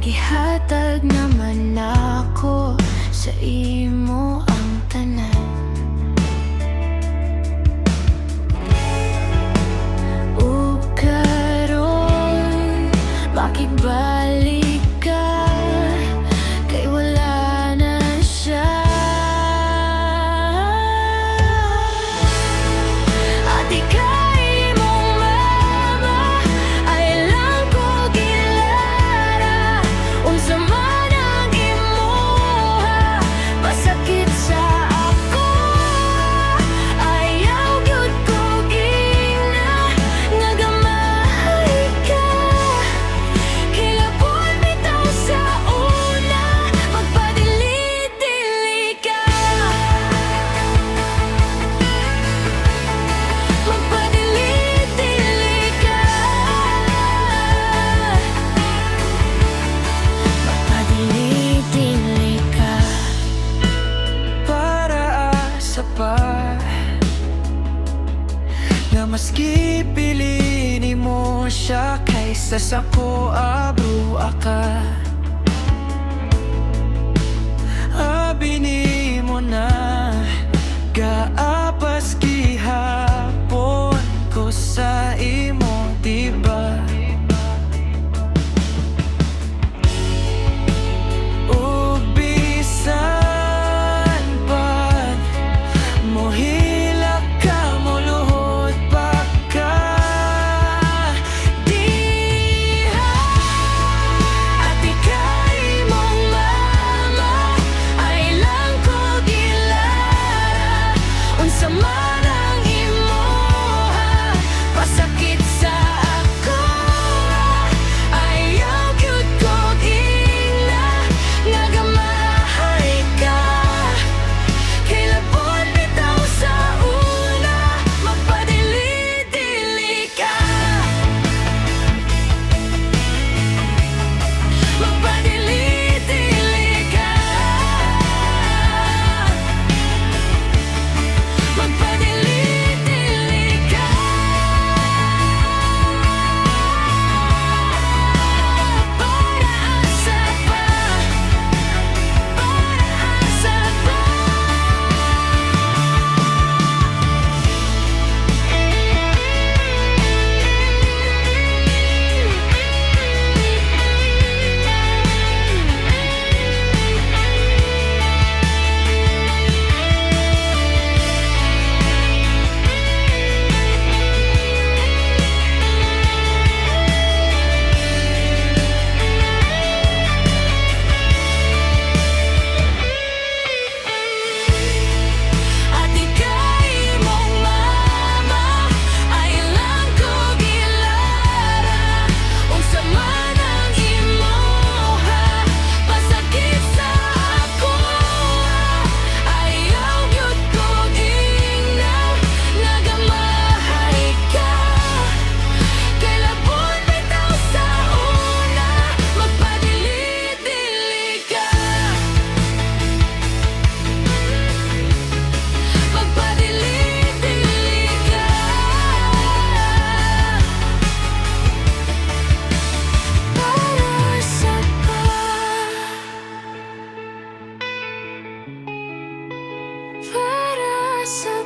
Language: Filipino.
Nagihatag naman ako sa imo ang tanan. Ug karon makigbalik ka, kay wala na siya. At ika'y imong mama, ay lang ko gilara. Unsa man ang imuha, pasakit sa ako. Ayaw gyud ko gina, nga gamahay ka. Hilabon bitaw sa una, magpadili-dili ka. Magpadili-dili ka. Magpadili-dili ka. Para asa pa nga maski piliin mo siya kaysa sa ko abro ka. Abi ni mo na gaapas gihapon ko sa imo, diba? Ug bisan pa mohilak ka, moluhod pa ka diha. At ika'y imong mama, ay lang ko gilara. Unsa man ang imuha, pasakit sa ako. Ayaw gyud ko gina, nga gamahay ka. Hilabon bitaw sa una, magpadili-dili ka. Magpadili-dili ka. Magpadili-dili ka. Para asa pa, para asa pa. At ika'y imong mama, ay lang ko gilara. Unsa man ang imuha, pasakit sa ako. Ayaw gyud ko gina, nga gamahay ka. Kay labon bitaw sa una, magpadili-dili ka. Magpadili-dili ka. Para sa pa, para sa